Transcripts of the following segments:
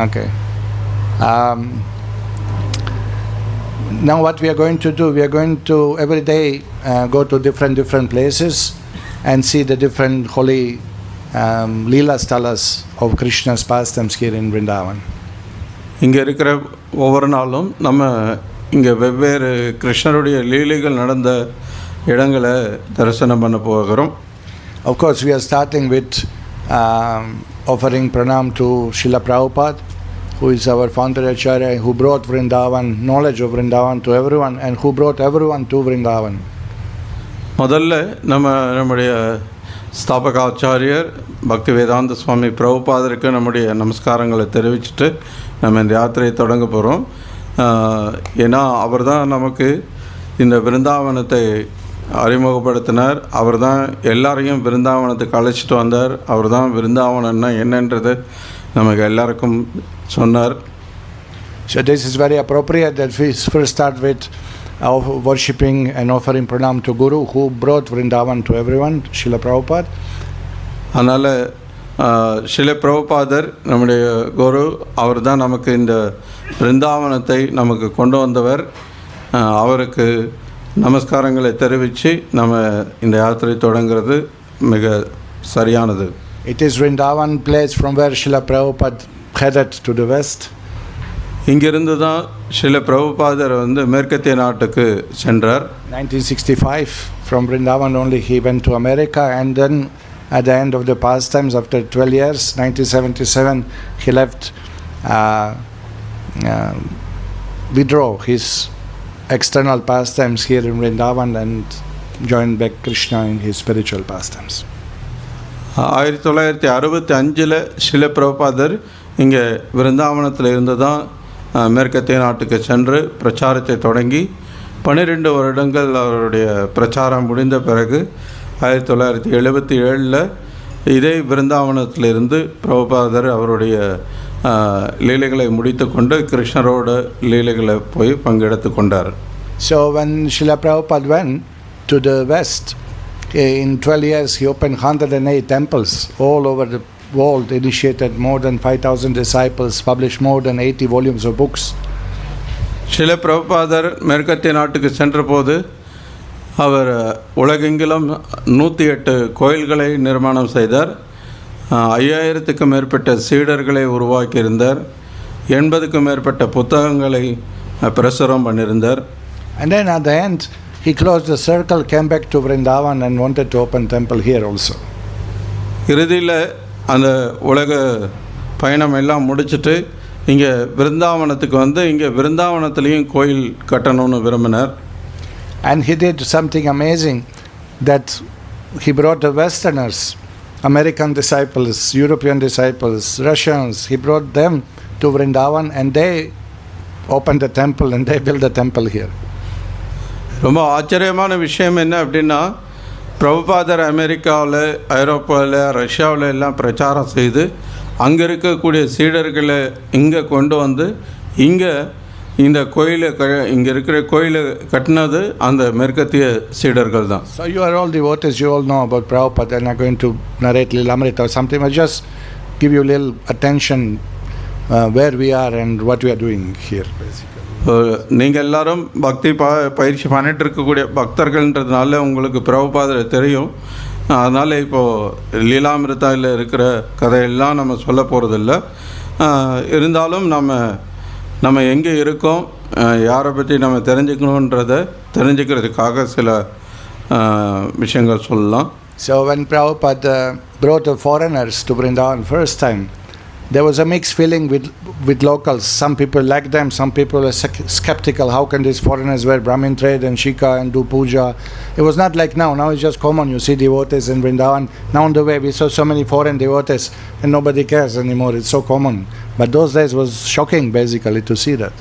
Okay. Now what we are going to do, we are going to every day go to different places and see the different holy Leela Stalas of Krishna's pastimes here in Vrindavan. இங்கே இருக்கிற ஒவ்வொரு நாளும் நம்ம இங்கே வெவ்வேறு கிருஷ்ணருடைய லீலைகள் நடந்த இடங்களை தரிசனம் பண்ண போகிறோம். Of course, we are starting with offering pranam to Srila Prabhupada, who is our founder Acharya, who brought Vrindavan, knowledge of Vrindavan to everyone and who brought everyone to Vrindavan. முதல்ல நம்முடைய ஸ்தாபக ஆச்சாரியர் பக்தி வேதாந்த சுவாமி பிரபுபாதருக்கு நம்முடைய நமஸ்காரங்களை தெரிவிச்சுட்டு நம்ம இந்த யாத்திரையை தொடங்க போகிறோம். ஏன்னா அவர் தான் நமக்கு இந்த விருந்தாவனத்தை அறிமுகப்படுத்தினார். அவர் தான் எல்லாரையும் விருந்தாவனத்துக்கு அழைச்சிட்டு வந்தார். அவர் தான் விருந்தாவனம்னா என்னன்றது நமக்கு எல்லாருக்கும் சொன்னார். So this is very appropriate that we first start with worshipping and offering pranam to Guru who brought Vrindavan to everyone, Srila Prabhupada. அதனால் ஸ்ரீல பிரபுபாதர் நம்முடைய குரு, அவர் தான் நமக்கு இந்த பிருந்தாவனத்தை நமக்கு கொண்டு வந்தவர். அவருக்கு நமஸ்காரங்களை தெரிவித்து நம்ம இந்த யாத்திரை தொடங்கிறது மிக சரியானது. It is Vrindavan place from where Srila Prabhupada headed to the west. இங்கிருந்து தான் ஸ்ரீல பிரபுபாதர் மேற்கத்திய நாட்டுக்கு சென்றார். 1965 from Vrindavan only he went to America, and then at the end of the pastimes after 12 years 1977 he left withdraw his external pastimes here in Vrindavan and joined back Krishna in his spiritual pastimes. 1965 Srila பிரபுபாதர் இங்கே விருந்தாவனத்தில் இருந்து தான் மேற்கத்திய நாட்டுக்கு சென்று பிரச்சாரத்தை தொடங்கி 12 வருடங்கள் அவருடைய பிரச்சாரம் முடிந்த பிறகு 1977 இதே விருந்தாவனத்திலிருந்து பிரபுபாதர் அவருடைய லீலைகளை முடித்து கொண்டு கிருஷ்ணரோட லீலைகளை போய் பங்கெடுத்து கொண்டார். So when Srila Prabhupada went to the west, in 12 years he opened 108 temples all over the world, initiated more than 5,000 disciples, published more than 80 volumes of books. Srila பிரபுபாதர் மேற்கத்திய நாட்டுக்கு சென்றபோது அவர் உலகெங்கிலும் 108 கோயில்களை நிர்மாணம் செய்தார். 5000க்கும் மேற்பட்ட சீடர்களை உருவாக்கியிருந்தார். 80க்கும் மேற்பட்ட புத்தகங்களை பிரசுரம் பண்ணியிருந்தார். And then at the end he closed the circle, came back to Vrindavan and wanted to open temple here also. இறுதியில் அந்த உலக பயணம் எல்லாம் முடிச்சுட்டு இங்கே விருந்தாவனத்துக்கு இங்கே விருந்தாவனத்துலேயும் கோயில் கட்டணும்னு விரும்பினார். And he did something amazing, that he brought the Westerners, American disciples, European disciples, Russians, he brought them to Vrindavan and they opened the temple and they built the temple here. ரொம்ப ஆச்சரியமான விஷயம் என்ன அப்படின்னா, பிரபுபாதர் அமெரிக்காவில், ஐரோப்பாவில், ரஷ்யாவில் எல்லாம் பிரச்சாரம் செய்து அங்கே இருக்கக்கூடிய சீடர்களை இங்கே கொண்டு வந்து இங்கே இந்த கோயிலை இங்கே இருக்கிற கோயிலை கட்டினது அந்த மேற்கத்திய சீடர்கள் தான். So you are all devotees, you all know about Prabhupada, and I'm going to narrate Lilamrita or something. I'll just give you a little attention where we are and what we are doing here basically. நீங்கள் எல்லாரும் பக்தி பயிற்சி பண்ணிட்டு இருக்கக்கூடிய பக்தர்கள்ன்றதுனால உங்களுக்கு பிரபுபாதர் தெரியும். அதனால் இப்போது லீலாமிருதாவில் இருக்கிற கதையெல்லாம் நம்ம சொல்ல போகிறதில்ல. இருந்தாலும் நம்ம எங்கே இருக்கோம், யாரை பற்றி நம்ம தெரிஞ்சுக்கிறதுக்காக சில விஷயங்கள் சொல்லலாம். So when Prabhupada brought the foreigners to Vrindavan first time, there was a mixed feeling with locals. Some people liked them, some people were skeptical. How can these foreigners wear Brahmin trade and shika and do puja? It was not like now. Now it's just common. You see devotees in Vrindavan. Now on the way we saw so many foreign devotees and nobody cares anymore. It's so common. But those days was shocking basically to see that.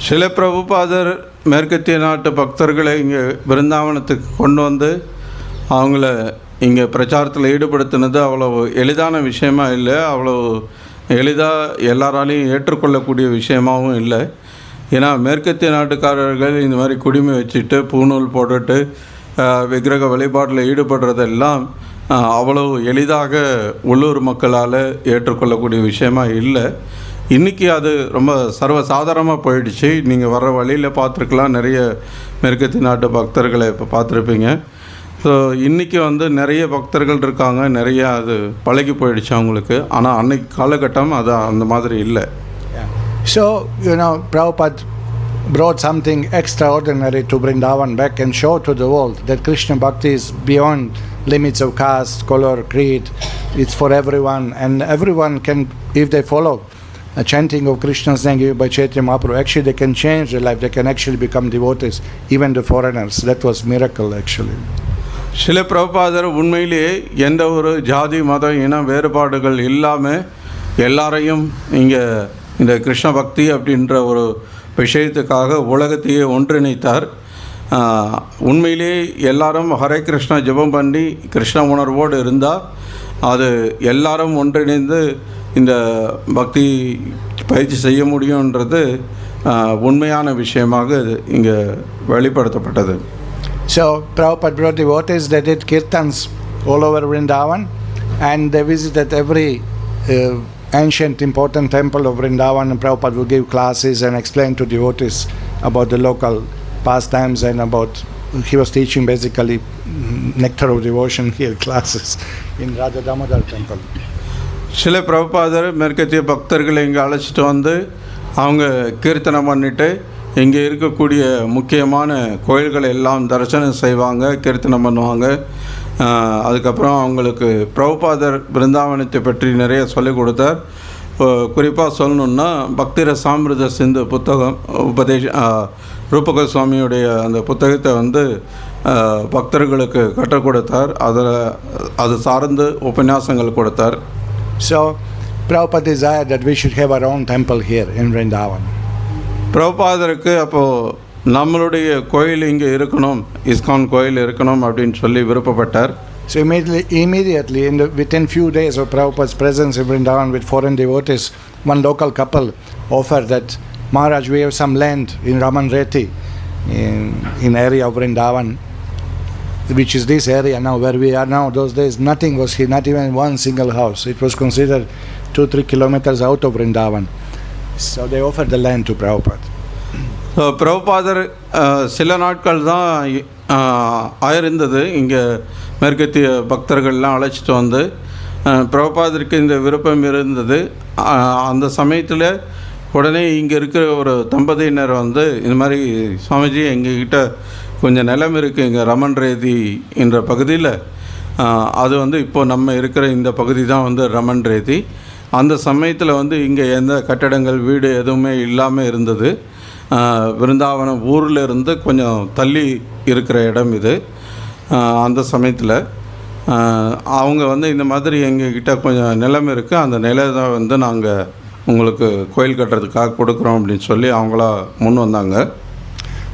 Srila பிரபுபாதர் மேற்கத்திய நாட்டு பக்தர்களை இங்கே விருந்தாவனத்துக்கு கொண்டு வந்து அவங்கள இங்கே பிரச்சாரத்தில் ஈடுபடுத்தினது அவ்வளோ எளிதான விஷயமா இல்லை, அவ்வளோ எளிதாக எல்லாராலையும் ஏற்றுக்கொள்ளக்கூடிய விஷயமாகவும் இல்லை. ஏன்னா மேற்கத்திய நாட்டுக்காரர்கள் இந்த மாதிரி குடிமை வச்சுட்டு பூநூல் போட்டுட்டு விக்கிரக வழிபாட்டில் ஈடுபடுறதெல்லாம் அவ்வளவு எளிதாக உள்ளூர் மக்களால் ஏற்றுக்கொள்ளக்கூடிய விஷயமா இல்லை. இன்றைக்கி அது ரொம்ப சர்வசாதாரணமாக போயிடுச்சு. நீங்கள் வர வழியில் பார்த்துருக்கலாம், நிறைய மேற்கத்திய நாட்டு பக்தர்களை இப்போ பார்த்துருப்பீங்க. ஸோ இன்றைக்கி நிறைய பக்தர்கள் இருக்காங்க, நிறைய அது பழகி போயிடுச்சு அவங்களுக்கு. ஆனால் அன்னைக்கு காலகட்டம் அது அந்த மாதிரி இல்லை. So, Prabhupada brought something extraordinary to Vrindavan back and show to the world that Krishna Bhakti is beyond limits of caste, color, creed. It's for everyone, and everyone can, if they follow a chanting of Krishna's name given by Chaitanya Mahaprabhu, actually they can change their life, they can actually become devotees, even the foreigners. That was miracle actually. சில பிரபுபாதர் உண்மையிலேயே எந்த ஒரு ஜாதி மத இன வேறுபாடுகள் இல்லாமல் எல்லாரையும் இங்கே இந்த கிருஷ்ண பக்தி அப்படின்ற ஒரு விஷயத்துக்காக உலகத்தையே ஒன்றிணைத்தார். உண்மையிலேயே எல்லாரும் ஹரே கிருஷ்ணா ஜெபம் பண்ணி கிருஷ்ண உணர்வோடு இருந்தால் அது எல்லாரும் ஒன்றிணைந்து இந்த பக்தி பயிற்சி செய்ய முடியுன்றது உண்மையான விஷயமாக இங்கே வெளிப்படுத்தப்பட்டது. So Prabhupada brought devotees, they did kirtans all over Vrindavan, and they visited every ancient important temple of Vrindavan, and Prabhupada would give classes and explain to devotees about the local pastimes and about, he was teaching basically nectar of devotion here classes in Radha Damodar temple. சில பிரபுபாதர் மேற்கத்திய பக்தர்களை இங்கே அழைச்சிட்டு வந்து அவங்க கீர்த்தனம் பண்ணிட்டு இங்கே இருக்கக்கூடிய முக்கியமான கோயில்களை எல்லாம் தரிசனம் செய்வாங்க, கீர்த்தனம் பண்ணுவாங்க. அதுக்கப்புறம் அவங்களுக்கு பிரபுபாதர் பிருந்தாவனத்தை பற்றி நிறைய சொல்லிக் கொடுத்தார். குறிப்பாக சொல்லணுன்னா பக்திர சாமிருத சிந்து புத்தகம் ரூபக சுவாமியுடைய அந்த புத்தகத்தை பக்தர்களுக்கு கற்றுக் கொடுத்தார். அது சார்ந்து உபன்யாசங்கள் கொடுத்தார். So Prabhupada desired that we should have our own temple here in Vrindavan. பிரபுபாதருக்கு அப்போது நம்மளுடைய கோயில் இங்கே இருக்கணும், இஸ்கான் கோயில் இருக்கணும் அப்படின்னு சொல்லி விருப்பப்பட்டார். So immediately within few days of Prabhupada's presence in Vrindavan with foreign devotees, one local couple offered that, Maharaj, we have some land in Raman Reti in area of Vrindavan, which is this area now where we are now. Those days nothing was here, not even one single house. It was considered 2-3 kilometers out of Vrindavan. So they offered the land to Prabhupada. So பிரபுபாதர் சில நாட்கள் தான் ஆயிருந்தது இங்கே மேற்கத்திய பக்தர்கள்லாம் அழைச்சிட்டு வந்து. பிரபுபாதருக்கு இந்த விருப்பம் இருந்தது. அந்த சமயத்தில் உடனே இங்கே இருக்கிற ஒரு தம்பதியினர் இந்த மாதிரி, சுவாமிஜி எங்ககிட்ட கொஞ்சம் நிலம் இருக்குது இங்கே ரமன் ரேதி என்ற பகுதியில். அது இப்போது நம்ம இருக்கிற இந்த பகுதி தான் ரமன் ரேதி. அந்த சமயத்தில் இங்கே எந்த கட்டடங்கள் வீடு எதுவுமே இல்லாமல் இருந்தது. விருந்தாவனம் ஊரில் இருந்து கொஞ்சம் தள்ளி இருக்கிற இடம் இது. அந்த சமயத்தில் அவங்க இந்த மாதிரி எங்ககிட்ட கொஞ்சம் நிலம் இருக்குது, அந்த நிலத்தை நாங்கள் உங்களுக்கு கோயில் கட்டுறதுக்காக கொடுக்குறோம் அப்படின்னு சொல்லி அவங்களா முன் வந்தாங்க.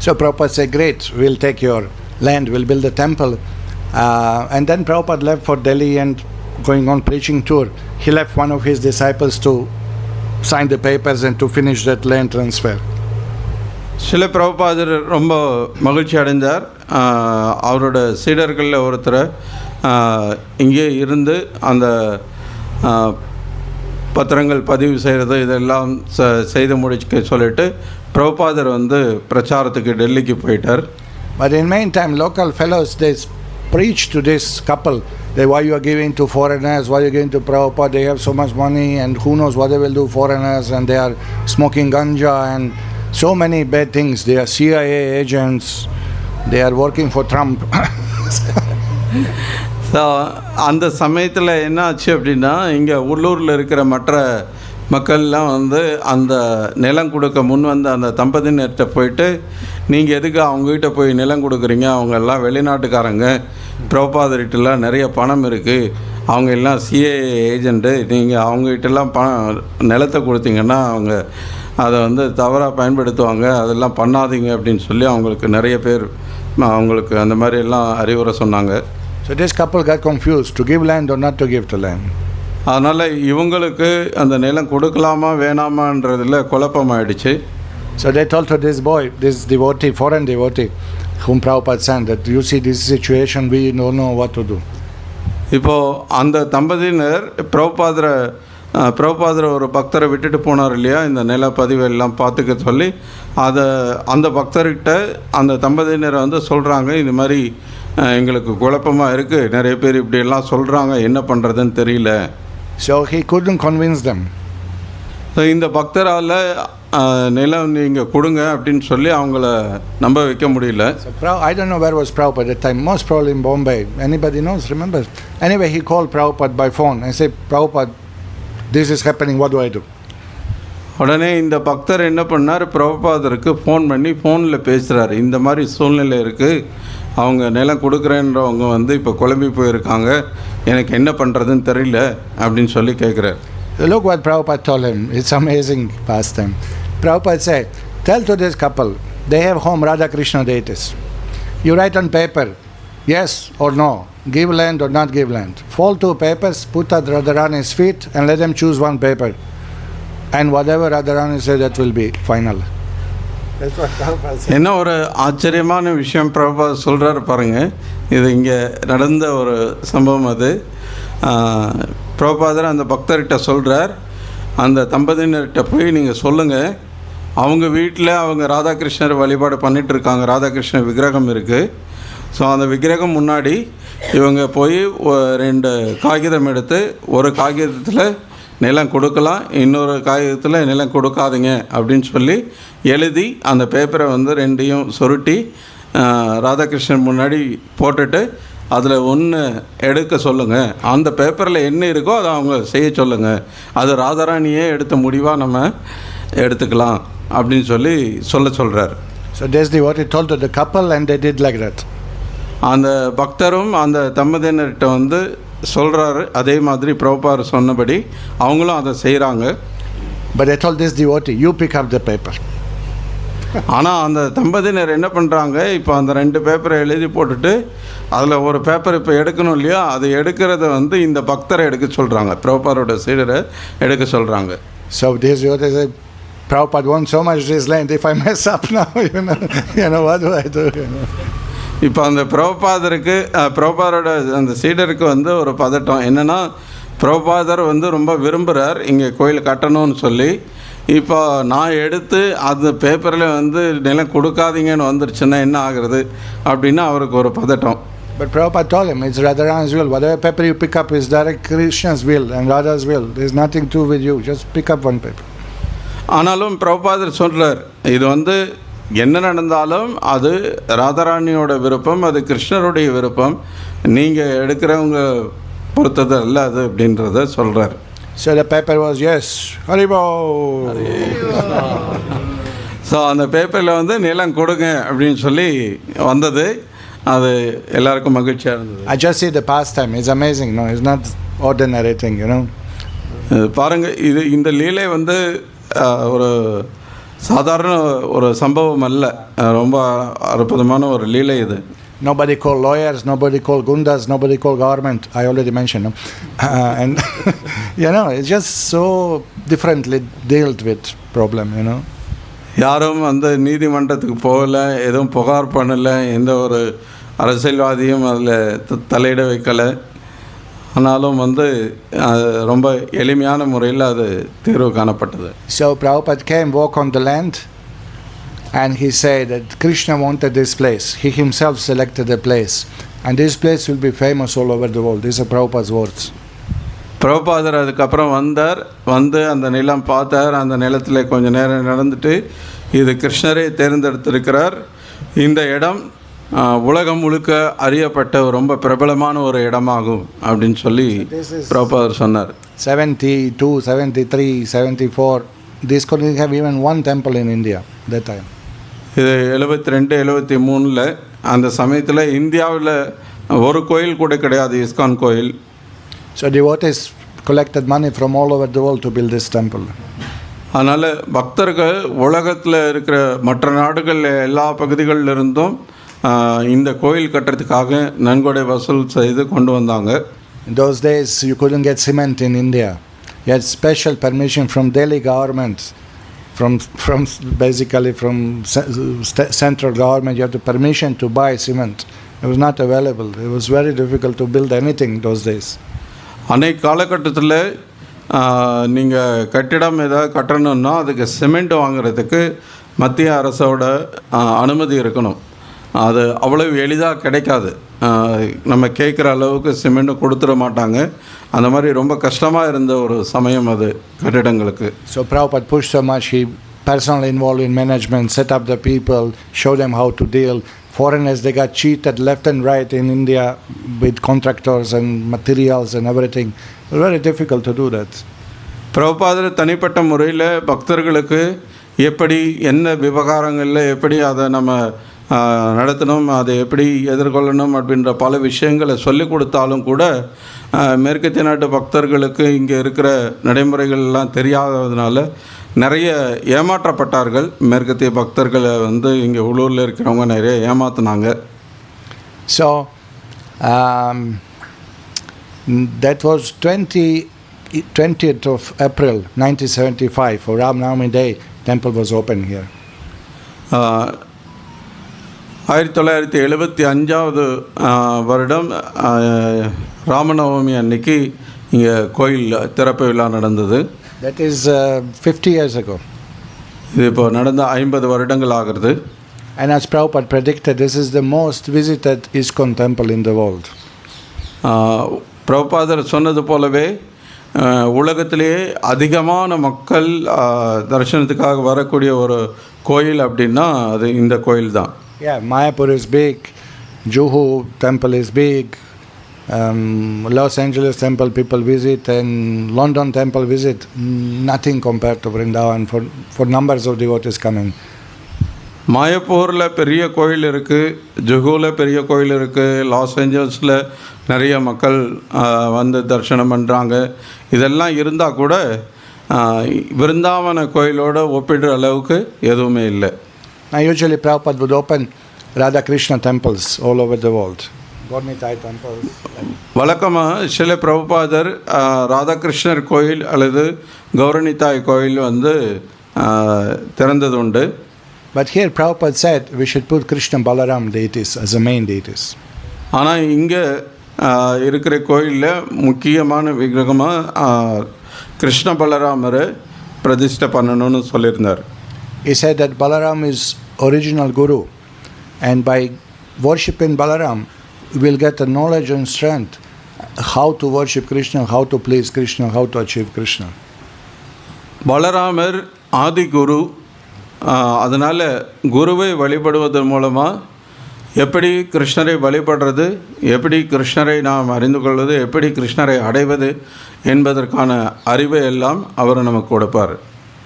So Prabhupada said, great, we'll take your land, we'll build a temple. And then Prabhupada left for Delhi and going on preaching tour. He left one of his disciples to sign the papers and to finish that land transfer. சில பிரபுபாதர் ரொம்ப மகிழ்ச்சி அடைந்தார். அவரோட சீடர்களில் ஒருத்தரை இங்கே இருந்து அந்த பத்திரங்கள் பதிவு செய்கிறது இதெல்லாம் செய்து முடிக்க சொல்லிட்டு பிரபுபாதர் பிரச்சாரத்துக்கு டெல்லிக்கு போயிட்டார். But in meantime, local fellows, they preached to this couple that why you are giving to foreigners, why you are giving to Prabhupada, they have so much money and who knows what they will do foreigners, and they are smoking ganja and so many bad things. They are CIA agents, they are working for Trump. So அந்த சமயத்தில் என்ன ஆச்சு அப்படின்னா, இங்கே உள்ளூரில் இருக்கிற மற்ற மக்கள்லாம் அந்த நிலம் கொடுக்க முன் அந்த தம்பதியினர்கிட்ட போயிட்டு, நீங்கள் எதுக்கு அவங்ககிட்ட போய் நிலம் கொடுக்குறீங்க, அவங்கெல்லாம் வெளிநாட்டுக்காரங்க, பிரபுபாதர்கிட்டலாம் நிறைய பணம் இருக்குது, அவங்க எல்லாம் சிஏ ஏஜெண்ட்டு, நீங்கள் அவங்ககிட்டலாம் நிலத்தை கொடுத்தீங்கன்னா அவங்க அதை தவறாக பயன்படுத்துவாங்க, அதெல்லாம் பண்ணாதீங்க அப்படின்னு சொல்லி அவங்களுக்கு நிறைய பேர் அவங்களுக்கு அந்த மாதிரி எல்லாம் அறிவுரை சொன்னாங்க. So this couple got confused to give land or not to give the land. அதனால் இவங்களுக்கு அந்த நிலம் கொடுக்கலாமா வேணாமான்றதில் குழப்பமாயிடுச்சு. So they told to this boy, this devotee, foreign devotee, whom Prabhupada sent, that you see this situation, we don't know what to do. இப்போது அந்த தம்பதியினர் பிரபுபாதரை ஒரு பக்தரை விட்டுட்டு போனார் இல்லையா, இந்த நிலப்பதிவு எல்லாம் பார்த்துக்க சொல்லி. அந்த பக்தர்கிட்ட அந்த தம்பதியினர் வந்து சொல்கிறாங்க, இது மாதிரி எங்களுக்கு குழப்பமாக இருக்குது, நிறைய பேர் இப்படியெல்லாம் சொல்கிறாங்க, என்ன பண்ணுறதுன்னு தெரியல. So he couldn't convince them. இந்த பக்தரால் நிலம் நீங்கள் கொடுங்க அப்படின்னு சொல்லி அவங்கள நம்ப வைக்க முடியல. So I don't know where was Prabhupada at the time, most probably in Bombay. Anybody knows, remember? Anyway, he called Prabhupada by phone and said, Prabhupada, this is happening, what do I do? உடனே இந்த பக்தர் என்ன பண்ணார், பிரபுபாதருக்கு phone பண்ணி ஃபோனில் பேசுகிறாரு. இந்த மாதிரி சூழ்நிலை இருக்குது, அவங்க நிலம் கொடுக்குறேன்றவங்க வந்து இப்போ குழம்பி போயிருக்காங்க, எனக்கு என்ன பண்ணுறதுன்னு தெரியல அப்படின்னு சொல்லி கேட்குறாரு. Look what Prabhupada told him. It's amazing pastime. Prabhupada said, tell to this couple, they have home Radha Krishna deities. You write on paper, yes or no, give land or not give land. Fold 2 papers, put at Radharani's feet and let them choose 1 paper. And whatever Radharani said, that will be final. That's what Prabhupada said. என்ன ஒரு ஆச்சரியமான விஷயம் பிரபுபாதர் சொல்கிறாரு பாருங்கள். இது இங்கே நடந்த ஒரு சம்பவம். அது பிரபுபாதர் அந்த பக்தர்கிட்ட சொல்கிறார், அந்த தம்பதியினர்கிட்ட போய் நீங்கள் சொல்லுங்கள், அவங்க வீட்டில் அவங்க ராதாகிருஷ்ணர் வழிபாடு பண்ணிகிட்ருக்காங்க, ராதாகிருஷ்ணர் விக்கிரகம் இருக்குது. ஸோ அந்த விக்கிரகம் முன்னாடி இவங்க போய் 2 காகிதம் எடுத்து, ஒரு காகிதத்தில் நிலம் கொடுக்கலாம், இன்னொரு காகிதத்தில் நிலம் கொடுக்காதீங்க அப்படின்னு சொல்லி எழுதி அந்த பேப்பரை வந்து 2யும் சுருட்டி ராதாகிருஷ்ணன் முன்னாடி போட்டுட்டு அதில் 1 எடுக்க சொல்லுங்கள். அந்த பேப்பரில் என்ன இருக்கோ அதை அவங்க செய்ய சொல்லுங்கள், அது ராதாராணியே எடுத்த முடிவாக நம்ம எடுத்துக்கலாம் அப்படின்னு சொல்லி சொல்கிறார். So that's what he told to the couple and they did like that. அந்த பக்தரும் அந்த தம்பதியினர்கிட்ட வந்து சொல்கிறாரு, அதே மாதிரி பிரபுபாதர் சொன்னபடி அவங்களும் அதை செய்கிறாங்க. But I told this devotee, you pick up the paper. ஆனால் அந்த தம்பதியினர் என்ன பண்ணுறாங்க, இப்போ அந்த 2 பேப்பரை எழுதி போட்டுட்டு அதில் ஒரு பேப்பர் இப்போ எடுக்கணும் இல்லையா, அது எடுக்கிறத வந்து இந்த பக்தரை எடுக்க சொல்கிறாங்க, பிரபுபாதரோட சீடரை எடுக்க சொல்கிறாங்க. So this devotee said, Prabhupada wants so much this land, if I mess up now, you know what do I do? இப்போ அந்த பிரபுபாதரோட அந்த சீடருக்கு வந்து ஒரு பதட்டம் என்னென்னா, பிரபுபாதர் வந்து ரொம்ப விரும்புகிறார் இங்கே கோயில் கட்டணும்னு சொல்லி. இப்போ நான் எடுத்து அந்த பேப்பரில் வந்து நிலம் கொடுக்காதீங்கன்னு வந்துருச்சுன்னா என்ன ஆகுறது அப்படின்னு அவருக்கு ஒரு பதட்டம். But Prabhupada told him, it's Radharani's will. Whatever paper you pick up is direct Krishna's will and Radha's will. There's nothing to do with you. Just pick up 1 paper. ஆனாலும் பிரபுபாதர் சொல்கிறார், இது வந்து என்ன நடந்தாலும் அது ராதாராணியோட விருப்பம், அது கிருஷ்ணருடைய விருப்பம், நீங்கள் எடுக்கிறவங்க பொறுத்தது அல்ல அது அப்படின்றத சொல்கிறார். So the paper was, yes, Haribo. So அந்த பேப்பரில் வந்து நிலம் கொடுங்க அப்படின்னு சொல்லி வந்தது. அது எல்லாருக்கும் மகிழ்ச்சியாக இருந்தது. I just see the pastime. It's amazing. No, it's not ordinary thing, you know. பாருங்கள், இந்த லீலை வந்து ஒரு சாதாரண ஒரு சம்பவம் அல்ல, ரொம்ப அற்புதமான ஒரு லீலை இது. Nobody called lawyers, nobody called gundas, nobody called government. I already mentioned, no? And you know, it's just so differently dealt with problem, you know. யாரும் அந்த நீதிமன்றத்துக்கு போகலை, எதுவும் புகார் பண்ணலை, எந்த ஒரு அரசியல்வாதியும் அதில் தலையிட வைக்கலை. ஆனாலும் வந்து ரொம்ப எளிமையான முறையில் அது தீர்வு காணப்பட்டது. So Prabhupada came, walk on the land, and he said that Krishna wanted this place. He himself selected the place, and this place will be famous all over the world. These are Prabhupada's words. பிரபுபாதர் அதுக்கப்புறம் வந்து அந்த நிலம் பார்த்தார். அந்த நிலத்தில் கொஞ்சம் நேரம் நடந்துட்டு, இது கிருஷ்ணரே தேர்ந்தெடுத்திருக்கிறார், இந்த இடம் உலகம் முழுக்க அறியப்பட்ட ரொம்ப பிரபலமான ஒரு இடமாகும் அப்படின்னு சொல்லி பிரபுபாதர் சொன்னார். 72, 73, 74, this couldn't have even 1 temple in India that time. இது 72, 73 அந்த சமயத்தில் இந்தியாவில் ஒரு கோயில் கூட கிடையாது, இஸ்கான் கோயில். So devotees collected money from all over the world to build this temple. அதனால் பக்தர்கள் உலகத்தில் இருக்கிற மற்ற நாடுகள் எல்லா பகுதிகளிலிருந்தும் இந்த கோயில் கட்டுறதுக்காக நன்கொடை வசூல் செய்து கொண்டு வந்தாங்க. In those days you couldn't get cement in India. You had special permission from Delhi government, from basically from central government. You had the permission to buy cement, It was not available. It was very difficult to build anything those days. அன்னைக்கு காலகட்டத்தில் நீங்கள் கட்டிடம் ஏதாவது கட்டணும்னா அதுக்கு cement வாங்குறதுக்கு மத்திய அரசோட அனுமதி இருக்கணும். அது அவ்வளவு எளிதாக கிடைக்காது. நம்ம கேட்குற அளவுக்கு சிமெண்ட் கொடுத்துட மாட்டாங்க. அந்த மாதிரி ரொம்ப கஷ்டமாக இருந்த ஒரு சமயம் அது கட்டிடங்களுக்கு. So Prabhupada pushed so much, he personally involved in management, set up the people, showed them how to deal. Foreigners, they got cheated left and right in India with contractors and materials and everything. It was very difficult to do that. பிரபுபாதர் தனிப்பட்ட முறையில் பக்தர்களுக்கு எப்படி என்ன விவகாரங்களில் எப்படி அதை நம்ம நடத்தணும், அதை எப்படி எதிர்கொள்ளணும் அப்படின்ற பல விஷயங்களை சொல்லிக் கொடுத்தாலும் கூட மேற்கத்திய நாட்டு பக்தர்களுக்கு இங்கே இருக்கிற நடைமுறைகள்லாம் தெரியாததுனால நிறைய ஏமாற்றப்பட்டார்கள். மேற்கத்திய பக்தர்களை வந்து இங்கே உள்ளூரில் இருக்கிறவங்க நிறைய ஏமாத்தினாங்க. So that was 20th of April 1975, for Ram Navami Day, temple was open here. 1975 வருடம் ராமநவமி அன்னைக்கு இங்கே கோயில் திறப்பு விழா நடந்தது. That is 50 years ago. இது இப்போ நடந்த 50 வருடங்கள் ஆகிறது. And as Prabhupada predicted, this is the most visited ISKCON temple in the world. பிரபுபாதர் சொன்னது போலவே உலகத்திலேயே அதிகமான மக்கள் தரிசனத்துக்காக வரக்கூடிய ஒரு கோயில் அப்படின்னா அது இந்த கோயில் தான். Yeah, Mayapur is big, Juhu temple is big, Los Angeles temple people visit, and London temple visit. Nothing compared to Vrindavan for numbers of devotees coming. மாயப்பூரில் பெரிய கோயில் இருக்குது, ஜுஹூவில் பெரிய கோயில் இருக்குது, லாஸ் ஏஞ்சல்ஸில் நிறைய மக்கள் வந்து தரிசனம் பண்ணுறாங்க. இதெல்லாம் இருந்தால் கூட விருந்தாவன கோயிலோடு ஒப்பிடுற அளவுக்கு எதுவுமே இல்லை. Now usually Prabhupada would open Radha Krishna temples all over the world. Gaurnitai temples. வழக்கமாக சில பிரபுபாதர் ராதாகிருஷ்ணர் கோயில் அல்லது கௌரணிதாய் கோயில் வந்து திறந்தது உண்டு. But here Prabhupada said we should put Krishna Balaram deities as the main deities. ஆனால் இங்கே இருக்கிற கோயிலில் முக்கியமான விக்கிரகமாக கிருஷ்ண பலராமரை பிரதிஷ்டை பண்ணணும்னு சொல்லியிருந்தார். He said that Balaram is original Guru, and by worshiping Balaram, we will get the knowledge and strength how to worship Krishna, how to please Krishna, how to achieve Krishna. பலராமர் ஆதி குரு, அதனால் குருவை வழிபடுவதன் மூலமாக எப்படி கிருஷ்ணரை வழிபடுறது, எப்படி கிருஷ்ணரை நாம் அறிந்து கொள்வது, எப்படி கிருஷ்ணரை அடைவது என்பதற்கான அறிவை எல்லாம் அவர் நமக்கு கொடுப்பார்.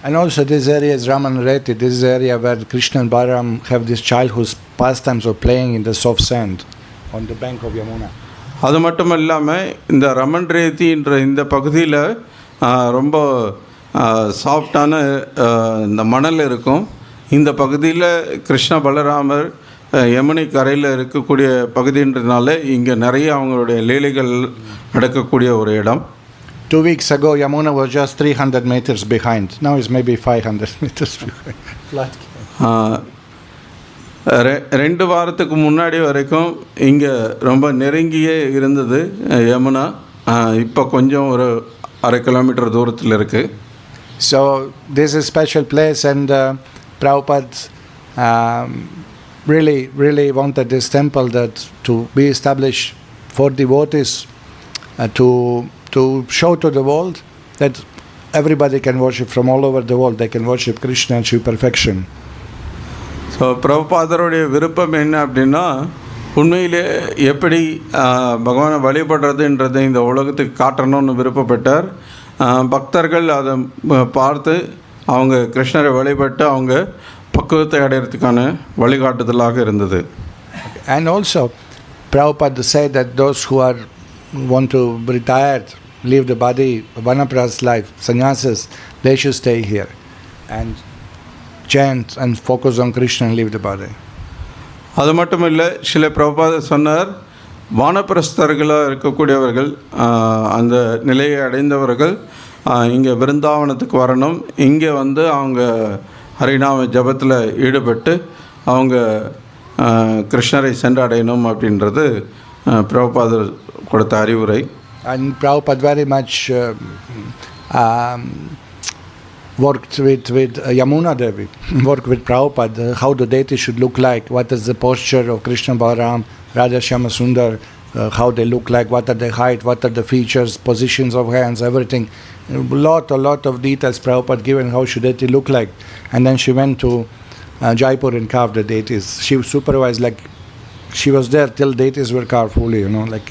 And also this area is Ramanareti, this is the area where Krishna and Balaram have this childhood pastimes of playing in the soft sand on the bank of Yamuna. அது மட்டும் இல்லாமல் இந்த ரமன் ரேத்தின்ற இந்த பகுதியில் ரொம்ப சாஃப்டான இந்த மணல் இருக்கும். இந்த பகுதியில் கிருஷ்ண பலராமர் யமுனை கரையில் இருக்கக்கூடிய பகுதின்றதுனால இங்கே நிறைய அவங்களுடைய லீலைகள் நடக்கக்கூடிய ஒரு இடம். 2 weeks ago, Yamuna was just 300 meters behind. Now it's maybe 500 meters behind. Flat. 2 வாரத்துக்கு முன்னாடி வரைக்கும் இங்கே ரொம்ப நெருங்கியே இருந்தது யமுனா. இப்போ கொஞ்சம் ஒரு 1/2 கிலோமீட்டர் தூரத்தில் இருக்குது. So this is a special place, and Prabhupada really wanted this temple that to be established for devotees, to show to the world that everybody can worship from all over the world. They can worship Krishna and achieve perfection. So பிரபுபாதருடைய விருப்பம் என்ன அப்படின்னா, உண்மையிலே எப்படி பகவானை வழிபடுறதுன்றதை இந்த உலகத்துக்கு காட்டணும்னு விருப்பப்பட்டார். பக்தர்கள் அதை பார்த்து அவங்க கிருஷ்ணரை வழிபட்டு அவங்க பக்குவத்தை அடையிறதுக்கான வழிகாட்டுதலாக இருந்தது. And also Prabhupada said that those who want to retire, leave the body, vanaprastha life, sannyasis, they should stay here and chant and focus on Krishna and leave the body. அது மட்டும் இல்லை, சில பிரபுபாதர் சொன்னார், வானப்பிரஸ்தர்களாக இருக்கக்கூடியவர்கள், அந்த நிலையை அடைந்தவர்கள் இங்கே விருந்தாவனத்துக்கு வரணும். இங்கே வந்து அவங்க ஹரிநாம ஜபத்தில் ஈடுபட்டு அவங்க கிருஷ்ணரை சென்றடையணும் அப்படின்றது பிரபுபாதர் கொடுத்த அறிவுரை. And Prabhupada very much worked with Yamuna Devi, worked with Prabhupada, how the deity should look like, what is the posture of Krishna Balaram, Radha Shyama Sundar, how they look like, what are the height, what are the features, positions of hands, everything. A lot of details Prabhupada given how should deity look like. And then she went to Jaipur and carved the deities. She supervised, like she was there till deities were carved fully, like.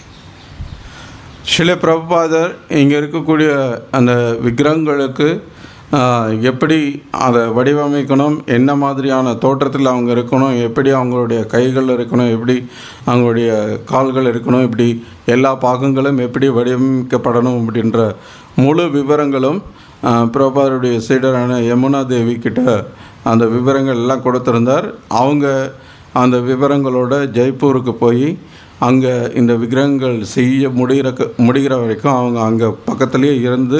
சில பிரபுபாதர் இங்கே இருக்கக்கூடிய அந்த விக்கிரகங்களுக்கு எப்படி அதை வடிவமைக்கணும், என்ன மாதிரியான தோற்றத்தில் அவங்க இருக்கணும், எப்படி அவங்களுடைய கைகள் இருக்கணும், எப்படி அவங்களுடைய கால்கள் இருக்கணும், இப்படி எல்லா பாகங்களும் எப்படி வடிவமைக்கப்படணும் அப்படின்ற முழு விவரங்களும் பிரபுபாதருடைய சீடரான யமுனா தேவி கிட்ட அந்த விவரங்கள் எல்லாம் கொடுத்துருந்தார். அவங்க அந்த விவரங்களோட ஜெய்ப்பூருக்கு போய் அங்கே இந்த விக்கிரகங்கள் செய்ய முடிகிற வரைக்கும் அவங்க அங்கே பக்கத்துலேயே இருந்து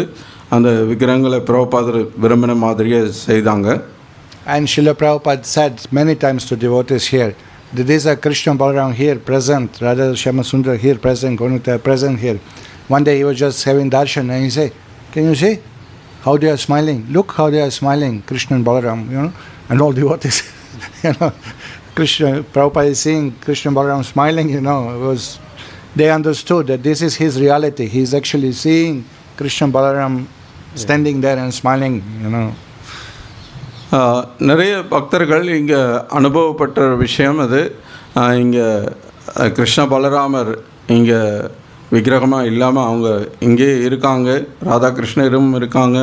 அந்த விக்கிரகங்களை பிரபுபாதர் விரும்பின மாதிரியே செய்தாங்க. And Srila Prabhupada said many times to devotees here, these are Krishna Balaram here present, Radha Shyama Sundar here present, Ganuta present here. One day he was just having darshan and he said, can you see how they are smiling? Look how they are smiling, Krishna and Balaram, and all devotees, Krishna, Prabhupada is seeing Krishna Balaram smiling, they understood that this is his reality. He is actually seeing Krishna Balaram standing there and smiling, நிறைய பக்தர்கள் இங்கே அனுபவப்பட்ட விஷயம் அது. இங்கே கிருஷ்ண பலராமர் இங்கே விக்கிரகமாக இல்லாமல் அவங்க இங்கே இருக்காங்க, ராதாகிருஷ்ணரும் இருக்காங்க,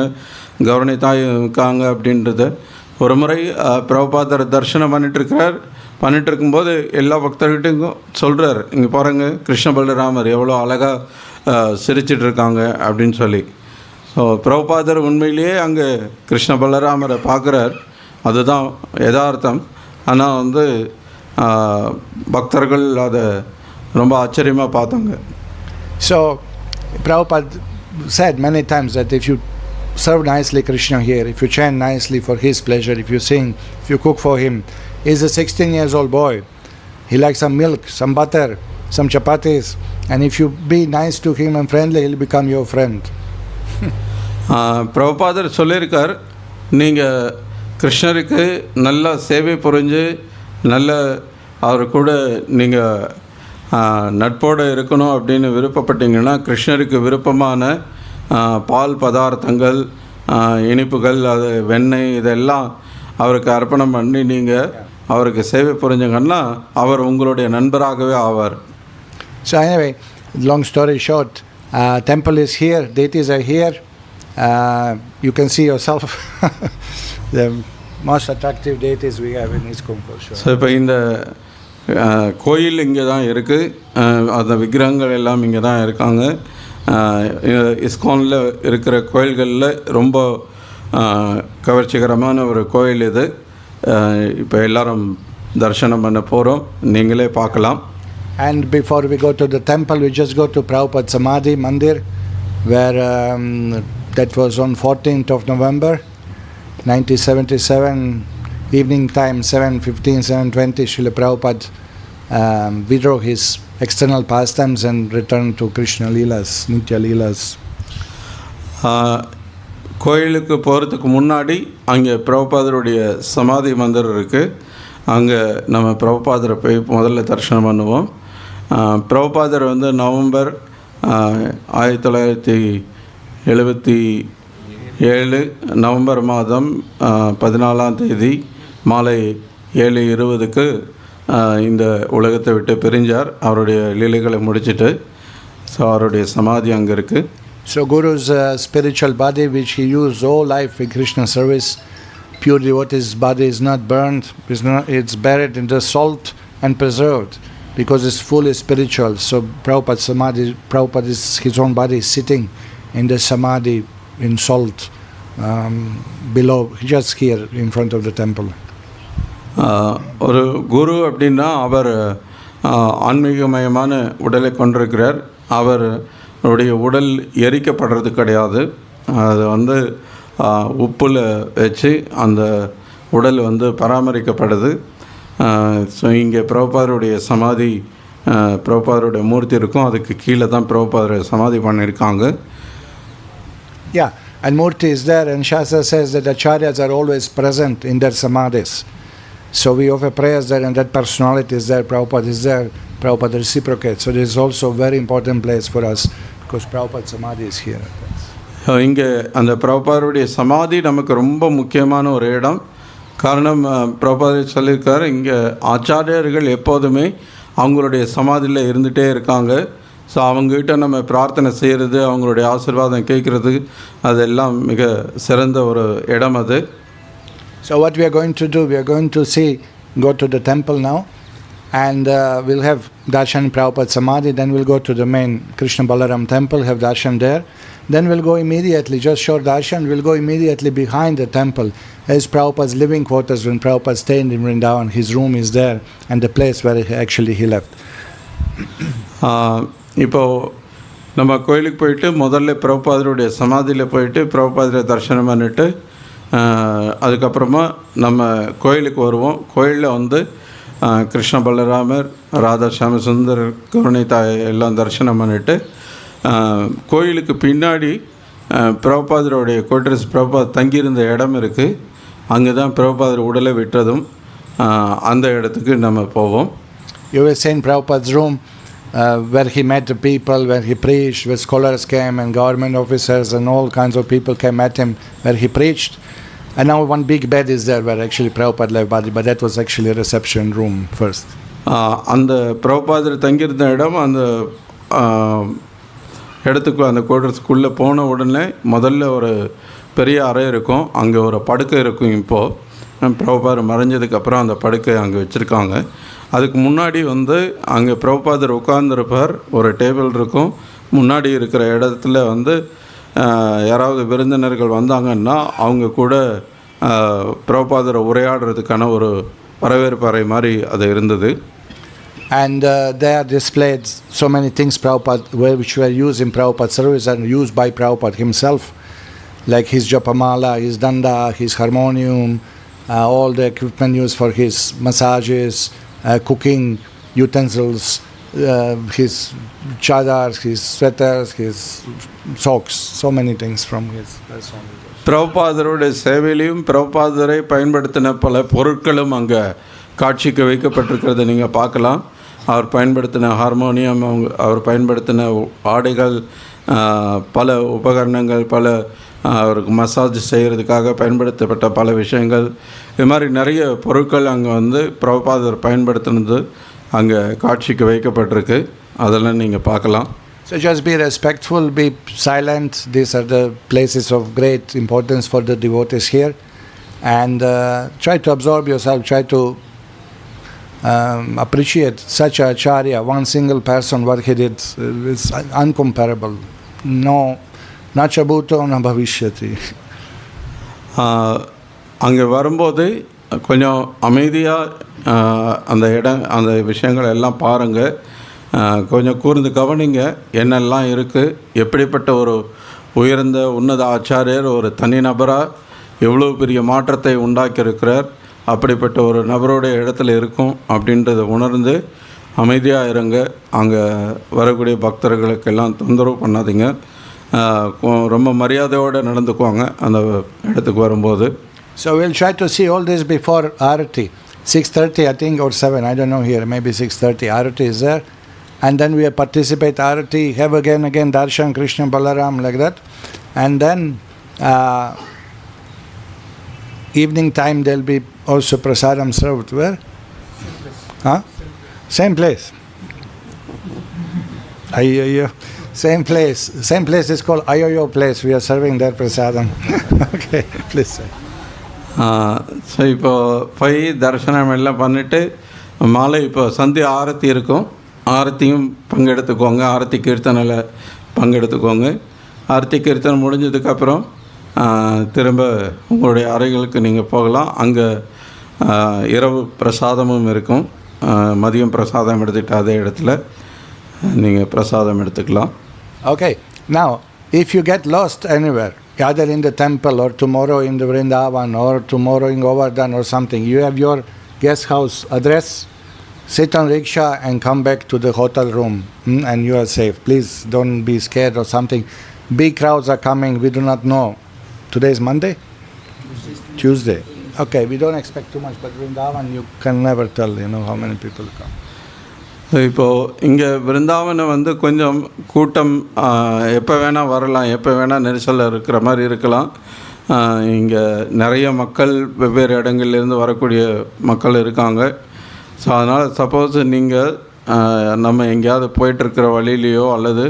கௌரணி தாயும் இருக்காங்க அப்படின்றத ஒரு முறை பிரபுபாதர் தரிசனம் பண்ணிட்டு இருக்கும்போது எல்லா பக்தர்கிட்டையும் சொல்கிறார், இங்கே பாருங்கள் கிருஷ்ண பலராமர் எவ்வளோ அழகாக சிரிச்சிட்டு இருக்காங்க அப்படின்னு சொல்லி. ஸோ பிரபுபாதர் உண்மையிலேயே அங்கே கிருஷ்ண பலராமரை பார்க்குறார், அதுதான் யதார்த்தம். ஆனால் பக்தர்கள் அதை ரொம்ப ஆச்சரியமாக பார்த்தாங்க. So Prabhupada said many times that if you serve nicely Krishna here, if you chant nicely for his pleasure, if you sing, if you cook for him, he's a 16 years old boy. He likes some milk, some butter, some chapatis, and if you be nice to him and friendly, he'll become your friend. பிரபுபாதர் சொல்லியிருக்கார், நீங்கள் கிருஷ்ணருக்கு நல்ல சேவை புரிஞ்சு நல்ல அவர் கூட நீங்கள் நட்போடு இருக்கணும் அப்படின்னு விருப்பப்பட்டீங்கன்னா கிருஷ்ணருக்கு விருப்பமான பால் பதார்த்தங்கள், இனிப்புகள், அது வெண்ணெய், இதெல்லாம் அவருக்கு அர்ப்பணம் பண்ணி நீங்கள் அவருக்கு சேவை புரிஞ்சுங்கன்னா அவர் உங்களுடைய நண்பராகவே ஆவார். So anyway, long story short, temple is here, deities are here. You can see yourself the most attractive deities we have in ISKCON for sure. So இப்போ இந்த கோயில் இங்கே தான் இருக்குது, அந்த விக்கிரகங்கள் எல்லாம் இங்கே தான் இருக்காங்க. இஸ்கானில் இருக்கிற கோயில்களில் ரொம்ப கவர்ச்சிகரமான ஒரு கோயில் இது. இப்போ எல்லாரும் தரிசனம் பண்ண போகிறோம், நீங்களே பார்க்கலாம். And before we go to the temple, we just go to Prabhupada Samadhi Mandir, where that was on 14th of November 1977, evening time 7:15, 7:20, Srila Prabhupada withdrew his external pastimes and returned to Krishna Leelas, Nitya Leelas. கோயிலுக்கு போகிறதுக்கு முன்னாடி அங்கே பிரபுபாதருடைய சமாதி மந்திரம் இருக்குது. அங்கே நம்ம பிரபுபாதரை போய் முதல்ல தரிசனம் பண்ணுவோம். பிரபுபாதர் நவம்பர் 1977 நவம்பர் மாதம் 14ஆம் தேதி மாலை 7:20க்கு இந்த உலகத்தை விட்டு பிரிஞ்சார், அவருடைய லீலைகளை முடிச்சுட்டு. ஸோ அவருடைய சமாதி அங்கே இருக்குது. So Guru's spiritual body, which he used all life in Krishna service, pure devotee's body is not burned, it's buried in the salt and preserved because it's fully spiritual. So Prabhupada is his own body sitting in the samadhi in salt below, just here in front of the temple. ஒரு குரு அப்படின்னா அவர் ஆன்மீகமயமான உடலை கொண்டிருக்கிறார். அவருடைய உடல் எரிக்கப்படுறது கிடையாது, அது உப்பில் வச்சு அந்த உடல் பராமரிக்கப்படுது. ஸோ இங்கே பிரபுபாதருடைய சமாதி பிரபுபாதருடைய மூர்த்தி இருக்கும், அதுக்கு கீழே தான் பிரபுபாதர் சமாதி பண்ணியிருக்காங்க. Yeah, and Murti is there, and Shastra says that acharyas are always present in their samadhis. So we offer prayers there, and that personality is there, Prabhupada is there, Prabhupada reciprocates. So this is also a very important place for us because Prabhupada samadhi is here. இங்கே அந்த பிரபுபாதருடைய சமாதி நமக்கு ரொம்ப முக்கியமான ஒரு இடம். காரணம் பிரபுபாதர் சொல்லியிருக்கார், இங்கே ஆச்சாரியர்கள் எப்போதுமே அவங்களுடைய சமாதியில் இருந்துகிட்டே இருக்காங்க. ஸோ அவங்ககிட்ட நம்ம பிரார்த்தனை செய்கிறது, அவங்களுடைய ஆசீர்வாதம் கேட்குறது, அதெல்லாம் மிக சிறந்த ஒரு இடம் அது. So what we are going to do, we are going to go to the temple now, and we'll have darshan Prabhupada Samadhi, then we'll go to the main Krishna Balaram temple, have darshan there. Then we'll go immediately, just short darshan, we'll go immediately behind the temple as Prabhupada's living quarters. When Prabhupada stayed in Vrindavan, his room is there and the place where he left. இப்போது நம்ம கோயிலுக்கு போயிட்டு முதல்ல பிரபுபாதருடைய சமாதியில் போயிட்டு பிரபுபாதரை தரிசனம் பண்ணிட்டு அதுக்கப்புறமா நம்ம கோயிலுக்கு வருவோம். கோயிலில் கிருஷ்ண பலராமர், ராதா ஷாம சுந்தர், கருணை தாய் எல்லாம் தரிசனம் பண்ணிவிட்டு கோயிலுக்கு பின்னாடி பிரபுபாதருடைய கோட்ரஸ் பிரபுபாதர் தங்கியிருந்த இடம் இருக்குது. அங்கே தான் பிரபுபாதர் உடலை விட்டதும் அந்த இடத்துக்கு நம்ம போவோம். You will see in Prabhupada's room where he met the people, where he preached, where scholars came and government officers and all kinds of people came at him, where he preached. And now one big bed is there where actually Prabhupada left body, but that was actually a reception room first. அந்த பிரபுபாதர் தங்கியிருந்த இடம், அந்த இடத்துக்கு அந்த கோட்ரஸ்க்குள்ளே போன உடனே முதல்ல ஒரு பெரிய அறை இருக்கும், அங்கே ஒரு படுக்கை இருக்கும். இப்போது பிரபுபாதர் மறைஞ்சதுக்கப்புறம் அந்த படுக்கை அங்கே வச்சுருக்காங்க. அதுக்கு முன்னாடி அங்கே பிரபுபாதர் உட்கார்ந்துருப்பார், ஒரு டேபிள் இருக்கும். முன்னாடி இருக்கிற இடத்துல யாராவது விருந்தினர்கள் வந்தாங்கன்னா அவங்க கூட பிரபுபாதரை உரையாடுறதுக்கான ஒரு வரவேற்பு அறை மாதிரி அது இருந்தது. And there are displayed so many things which were used in Prabhupada's service and used by Prabhupada himself, like his japamala, his danda, his harmonium, all the equipment used for his massages, cooking utensils, his chadars, his sweaters, his socks, so many things from his personality. பிரபுபாதருடைய சேவையிலையும் பிரபுபாதரை பயன்படுத்தின பல பொருட்களும் அங்கே காட்சிக்கு வைக்கப்பட்டிருக்கிறத நீங்கள் பார்க்கலாம். அவர் பயன்படுத்தின harmonium, அவர் பயன்படுத்தின ஆடைகள், பல உபகரணங்கள், பல அவருக்கு மசாஜ் செய்கிறதுக்காக பயன்படுத்தப்பட்ட பல விஷயங்கள், இது மாதிரி நிறைய பொருட்கள் அங்கே பிரபுபாதர் பயன்படுத்தினது அங்கே காட்சிக்கு வைக்கப்பட்டிருக்கு. அதெல்லாம் நீங்கள் பார்க்கலாம். So just be respectful, be silent. These are the places of great importance for the devotees here. And try to absorb yourself, try to appreciate such a acharya, one single person, what he did is uncomparable. No, nacha bhuto na bhavishyati. அங்கே வரும்போது கொஞ்சம் அமைதியாக அந்த விஷயங்கள் எல்லாம் பாருங்கள், கொஞ்சம் கூர்ந்து கவனிங்க. என்னெல்லாம் இருக்குது, எப்படிப்பட்ட ஒரு உயர்ந்த உன்னத ஆச்சாரியர் ஒரு தனிநபராக எவ்வளோ பெரிய மாற்றத்தை உண்டாக்கியிருக்கிறார், அப்படிப்பட்ட ஒரு நபருடைய இடத்துல இருக்கும் அப்படின்றத உணர்ந்து அமைதியாக இருங்க. அங்கே வரக்கூடிய பக்தர்களுக்கெல்லாம் தொந்தரவு பண்ணாதீங்க, ரொம்ப மரியாதையோடு நடந்துக்குவாங்க அந்த இடத்துக்கு வரும்போது. So we'll try to see all this before Arati. 6:30 I think or 7, I don't know here, maybe 6:30 Arati is there. And then we participate Arati, have again Darshan Krishna Balaram like that. And then evening time there'll be also prasadam served. Where? Huh? Same place. Ayoyo. Same place is called Ayoyo place. We are serving there prasadam. Okay, please say. So இப்போது தரிசனம் எல்லாம் பண்ணிவிட்டு மாலை இப்போ சந்தியா ஆரத்தி இருக்கும், ஆரத்தியும் பங்கெடுத்துக்கோங்க, ஆரத்தி கீர்த்தனையில் பங்கெடுத்துக்கோங்க. ஆரத்தி கீர்த்தனை முடிஞ்சதுக்கப்புறம் திரும்ப உங்களுடைய அறைகளுக்கு நீங்கள் போகலாம். அங்கே இரவு பிரசாதமும் இருக்கும், மதியம் பிரசாதம் எடுத்துகிட்டு அதே இடத்துல நீங்கள் பிரசாதம் எடுத்துக்கலாம். Okay, now if you get lost anywhere, either in the temple or tomorrow in the Vrindavan or tomorrow in Govardhan or something, you have your guest house address, sit on rickshaw and come back to the hotel room, and you are safe. Please don't be scared or something. Big crowds are coming. We do not know. Today is Monday? Tuesday. Okay, we don't expect too much, but Vrindavan, you can never tell, how many people come. இப்போது இங்கே விருந்தாவனம் வந்து கொஞ்சம் கூட்டம் எப்போ வேணால் வரலாம், எப்போ வேணால் நெரிசலில் இருக்கிற மாதிரி இருக்கலாம். இங்கே நிறைய மக்கள் வெவ்வேறு இடங்கள்லேருந்து வரக்கூடிய மக்கள் இருக்காங்க. ஸோ அதனால் சப்போஸ் நீங்கள் நம்ம எங்கேயாவது போயிட்டுருக்கிற வழியிலையோ அல்லது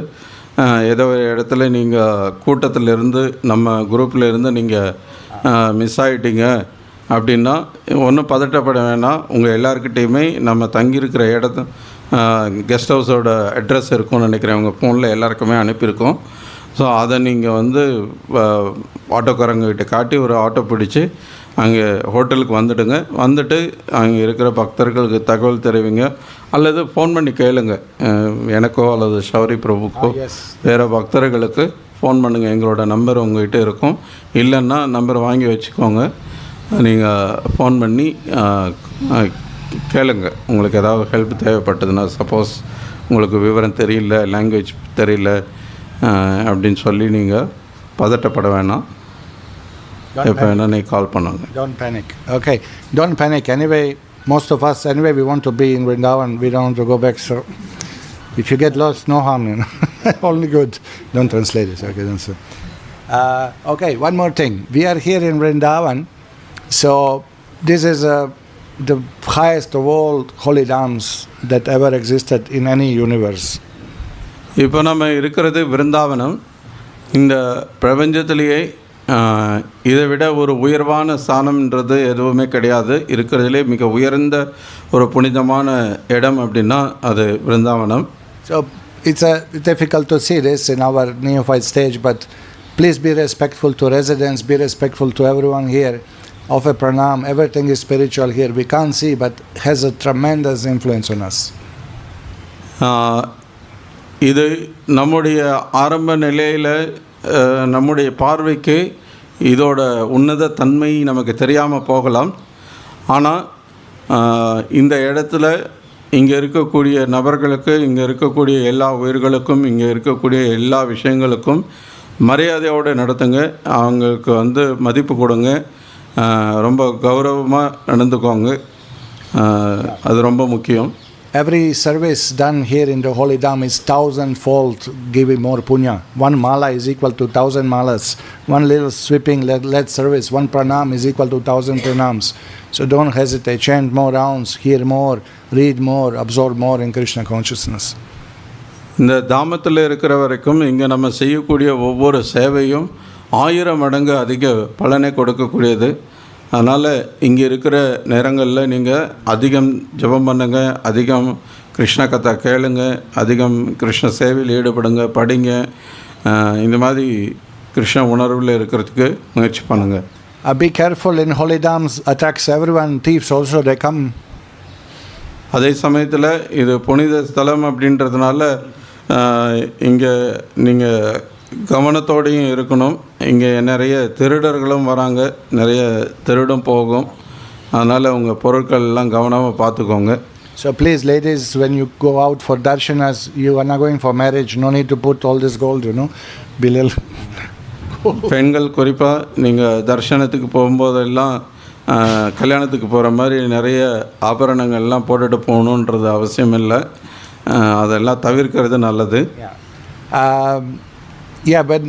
ஏதோ ஒரு இடத்துல நீங்கள் கூட்டத்திலேருந்து நம்ம குரூப்பில் இருந்து நீங்கள் மிஸ் ஆகிட்டீங்க அப்படின்னா ஒன்றும் பதட்டப்பட வேணாம். உங்கள் எல்லாருக்கிட்டேயுமே நம்ம தங்கியிருக்கிற இடத்த கெஸ்ட் ஹவுஸோட அட்ரஸ் இருக்கும்னு நினைக்கிறேன். உங்கள் ஃபோனில் எல்லாருக்குமே அனுப்பியிருக்கோம். ஸோ அதை நீங்கள் வந்து ஆட்டோக்காரங்கிட்ட காட்டி ஒரு ஆட்டோ பிடிச்சி அங்கே ஹோட்டலுக்கு வந்துடுங்க. வந்துட்டு அங்கே இருக்கிற பக்தர்களுக்கு தகவல் தெரிவிங்க அல்லது ஃபோன் பண்ணி கேளுங்க. எனக்கோ அல்லது ஷௌரி பிரபுக்கோ வேறு பக்தர்களுக்கு ஃபோன் பண்ணுங்கள். எங்களோட நம்பர் உங்கள்கிட்ட இருக்கும். இல்லைன்னா நம்பர் வாங்கி வச்சுக்கோங்க. நீங்கள் ஃபோன் பண்ணி கேளுங்க. உங்களுக்கு ஏதாவது ஹெல்ப் தேவைப்பட்டதுன்னா, சப்போஸ் உங்களுக்கு விவரம் தெரியல, லாங்குவேஜ் தெரியல அப்படின்னு சொல்லி நீங்கள் பதட்டப்பட வேணாம். எப்போ வேணால் நீங்கள் கால் பண்ணுங்க. Don't panic. Okay, don't panic. Anyway, most of us, we want to be in Vrindavan. We don't want to go back. So if you get lost, no harm, only good. Don't translate this. Okay, don't say. Okay, one more thing. We are here in Vrindavan. So this is the highest of all holy dams that ever existed in any universe. இப்போ நம்ம இருக்கிறது விருந்தாவனம். இந்த பிரபஞ்சத்திலேயே இதை விட ஒரு உயர்வான ஸ்தானம்ன்றது எதுவுமே கிடையாது. இருக்கிறதுலே மிக உயர்ந்த ஒரு புனிதமான இடம் அப்படின்னா அது விருந்தாவனம். So it's difficult to see this in our neophyte stage, but please be respectful to residents, be respectful to everyone here. Offer pranam. Everything is spiritual here. We can't see, but has a tremendous influence on us. இது நம்முடைய ஆரம்ப நிலையில் நம்முடைய பார்வைக்கு இதோட உன்னத தன்மை நமக்கு தெரியாமல் போகலாம். ஆனால் இந்த இடத்துல இங்கே இருக்கக்கூடிய நபர்களுக்கு, இங்கே இருக்கக்கூடிய எல்லா உயிர்களுக்கும், இங்கே இருக்கக்கூடிய எல்லா விஷயங்களுக்கும் மரியாதையோடு நடத்துங்க. அவங்களுக்கு வந்து மதிப்பு கொடுங்க. ரொம்ப கௌரவமாக நடந்துக்கோங்க. அது ரொம்ப முக்கியம். Every service done here in the holy dam is 1,000-fold giving more punya. One mala is equal to 1,000 malas. One little sweeping led service, one pranam is equal to 1,000 pranams. So don't hesitate. Chant more rounds, hear more, read more, absorb more in Krishna consciousness. இந்த தாமத்தில் இருக்கிற வரைக்கும் இங்கே நம்ம செய்யக்கூடிய ஒவ்வொரு சேவையும் 1000 மடங்கு அதிக பலனை கொடுக்கக்கூடியது. அதனால் இங்கே இருக்கிற நேரங்களில் நீங்கள் அதிகம் ஜெபம் பண்ணுங்க, அதிகம் கிருஷ்ண கதை கேளுங்க, அதிகம் கிருஷ்ண சேவையில் ஈடுபடுங்க, படிங்க. இந்த மாதிரி கிருஷ்ண உணர்வில் இருக்கிறதுக்கு முயற்சி பண்ணுங்கள். Be careful, in holy dams attacks everyone, thieves also they come. அதே சமயத்தில் இது புனித ஸ்தலம் அப்படின்றதுனால இங்கே நீங்கள் கவனத்தோடையும் இருக்கணும். இங்கே நிறைய திருடர்களும் வராங்க, நிறைய திருடும் போகும். அதனால் உங்கள் பொருட்கள் எல்லாம் கவனமாக பார்த்துக்கோங்க. So please ladies, when you go out for darshanas, you are not going for marriage, no need to put all this gold, Bilal. பெண்கள் குறிப்பாக நீங்கள் தர்ஷனத்துக்கு போகும்போதெல்லாம் கல்யாணத்துக்கு போகிற மாதிரி நிறைய ஆபரணங்கள்லாம் போட்டுட்டு போகணுன்றது அவசியம் இல்லை. அதெல்லாம் தவிர்க்கிறது நல்லது. But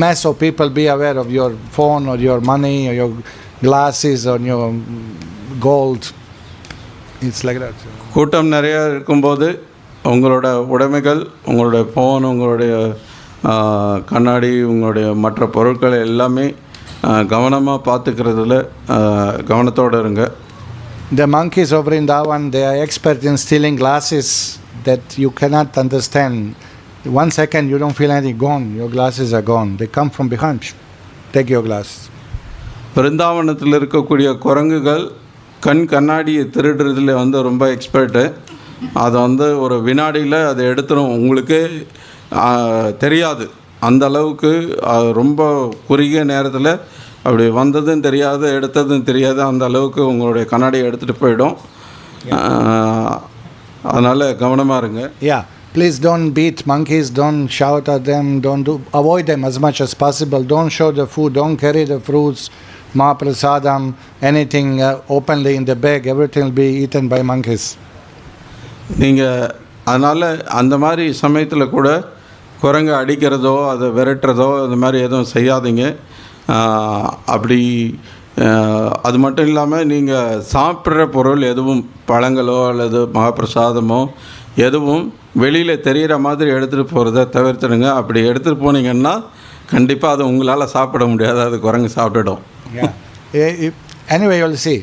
mass of people, be aware of your phone or your money or your glasses or your gold. It's like that. கூட்டம் நிறையா இருக்கும்போது உங்களோட உடைமைகள், உங்களுடைய ஃபோன், உங்களுடைய கண்ணாடி, உங்களுடைய மற்ற பொருட்கள் எல்லாமே கவனமாக பார்த்துக்கிறதுல கவனத்தோடு இருங்க. The monkeys of Vrindavan, they are expert in stealing glasses that you cannot understand. 1 second you don't feel anything, gone, your glasses are gone. They come from behind, take your glass. விருந்தாவனத்தில் இருக்கக்கூடிய குரங்குகள் கண்ணாடியை திருடுறதுல வந்து ரொம்ப expert. அதை வந்து ஒரு வினாடியில் அதை எடுத்துடும். உங்களுக்கு தெரியாது, அந்த அளவுக்கு ரொம்ப குறுகிய நேரத்தில் அப்படி வந்ததும் தெரியாது எடுத்ததும் தெரியாது, அந்த அளவுக்கு உங்களுடைய கண்ணாடியை எடுத்துகிட்டு போயிடும். அதனால் கவனமாக இருங்க. Yeah, please don't beat monkeys, don't shout at them, avoid them as much as possible. Don't show the food, don't carry the fruits, mahaprasadam, anything openly in the bag. Everything will be eaten by monkeys. நீங்கள் அதனால் அந்த மாதிரி சமயத்தில் கூட குரங்கு அடிக்கிறதோ அதை விரட்டுறதோ அந்த மாதிரி எதுவும் செய்யாதீங்க. அப்படி அது மட்டும் இல்லாமல் நீங்கள் சாப்பிட்ற பொருள் எதுவும் பழங்களோ அல்லது மகாபிரசாதமோ எதுவும் வெளியில் தெரிகிற மாதிரி எடுத்துகிட்டு போகிறத தவிர்த்துடுங்க. அப்படி எடுத்துகிட்டு போனீங்கன்னா கண்டிப்பாக அது உங்களால் சாப்பிட முடியாது, அது குரங்கு சாப்பிட்டுடும். Anyway, you'll see.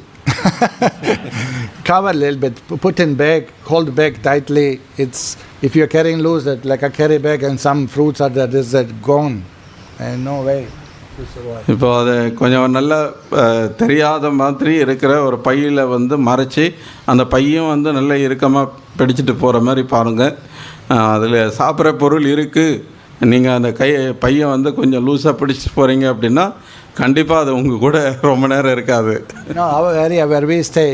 Cover a little bit, put in bag, hold bag tightly. It's if you're carrying loose, that like a carry bag and some fruits are there, is that gone, and no way. இப்போ அதை கொஞ்சம் நல்லா தெரியாத மாதிரி இருக்கிற ஒரு பையில் வந்து மறைச்சி அந்த பையும் வந்து நல்லா இறுக்கமாக பிடிச்சிட்டு போகிற மாதிரி பாருங்கள். அதில் சாப்பிட்ற பொருள் இருக்குது, நீங்கள் அந்த பையை வந்து கொஞ்சம் லூஸாக பிடிச்சிட்டு போகிறீங்க அப்படின்னா கண்டிப்பாக அது உங்கள் கூட ரொம்ப நேரம் இருக்காது. No, our area where we stay,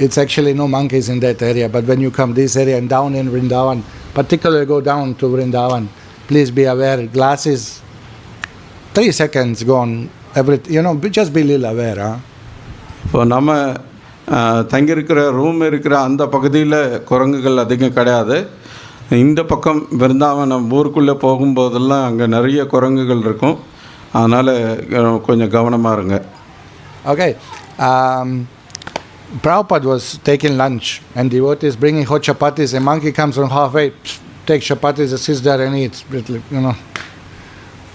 it's actually no monkeys in that area, but when you come this area and down in Vrindavan, particularly go down to Vrindavan, please be aware, glass is 3 seconds gone, just be little aware. இப்போ நம்ம தங்கியிருக்கிற room இருக்கிற அந்த பகுதியில் குரங்குகள் அதிகம் கிடையாது. இந்த பக்கம் விருந்தாவனம் ஊருக்குள்ளே போகும்போதெல்லாம் அங்கே நிறைய குரங்குகள் இருக்கும். அதனால் கொஞ்சம் கவனமாக இருங்க. Okay. Prabhupada was taking lunch and devotees bringing hot chapatis. A monkey comes from halfway, takes chapatis, sits there and eats.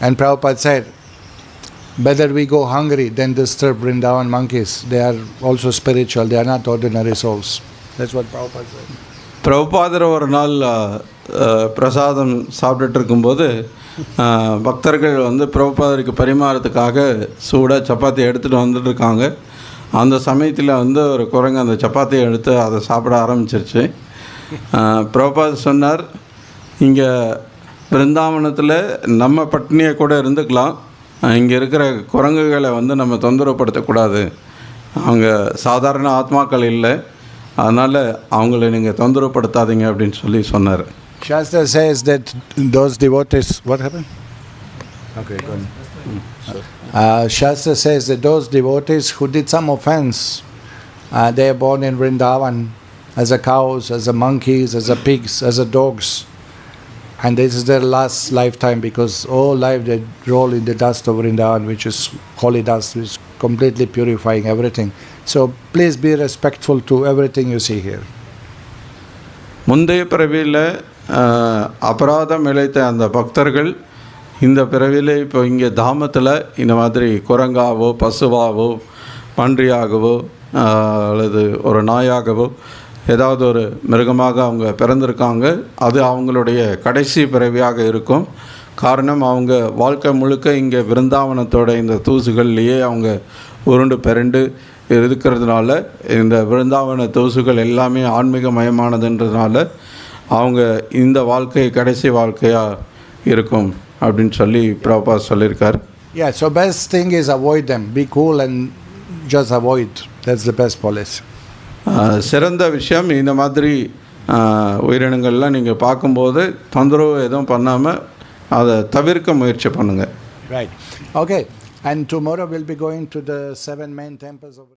And Prabhupada said, better we go hungry than disturb Vrindavan monkeys. They are also spiritual. They are not ordinary souls. That's what Prabhupada said. பிரபுபாதர் ஒரு நாள் பிரசாதம் சாப்பிட்டுட்டு இருக்கும்போது பக்தர்கள் வந்து பிரபுபாதருக்கு பரிமாறத்துக்காக சூடாக சப்பாத்தி எடுத்துகிட்டு வந்துட்டுருக்காங்க. அந்த சமயத்தில் வந்து ஒரு குரங்கு அந்த சப்பாத்தியை எடுத்து அதை சாப்பிட ஆரம்பிச்சிருச்சு. பிரபுபாதர் சொன்னார், இங்கே பிருந்தாவனத்தில் நம்ம பட்னியை கூட இருந்துக்கலாம், இங்கே இருக்கிற குரங்குகளை வந்து நம்ம தொந்தரவுப்படுத்தக்கூடாது. அவங்க சாதாரண ஆத்மாக்கள் இல்லை, அதனால் அவங்கள நீங்கள் தொந்தரவுப்படுத்தாதீங்க அப்படின்னு சொல்லி சொன்னார். Shastra says that those devotees, what happened? Okay, go on. Shastra says that those devotees who did some offense, they are born in Vrindavan as a cows, as a monkeys, as a pigs, as a dogs. And this is their last lifetime, because all life they roll in the dust of Vrindavan, which is holy dust, which is completely purifying everything. So please be respectful to everything you see here. முந்தைய பிறவியில் அபராதம் இழைத்த அந்த பக்தர்கள் இந்த பிறவியில் இப்போ இங்கே தாமத்தில் இந்த மாதிரி குரங்காவோ பசுவாவோ பன்றியாகவோ அல்லது ஒரு நாயாகவோ ஏதாவது ஒரு மிருகமாக அவங்க பிறந்திருக்காங்க. அது அவங்களுடைய கடைசி பிறவியாக இருக்கும். காரணம், அவங்க வாழ்க்கை முழுக்க இங்கே விருந்தாவனத்தோட இந்த தூசுகள்லேயே அவங்க உருண்டு பெருண்டு இருக்கிறதுனால, இந்த விருந்தாவன தூசுகள் எல்லாமே ஆன்மீகமயமானதுன்றதுனால அவங்க இந்த வாழ்க்கை கடைசி வாழ்க்கையாக இருக்கும் அப்படின்னு சொல்லி பிரபுபாத் சொல்லியிருக்கார். Yeah, so best thing is avoid them. Be cool and just avoid. That's the best policy. சிறந்த விஷயம், இந்த மாதிரி உயிரினங்கள்லாம் நீங்கள் பார்க்கும்போது தொந்தரவு எதுவும் பண்ணாமல் அதை தவிர்க்க முயற்சி பண்ணுங்கள். Right. Okay. And tomorrow we'll be going to the 7 main temples of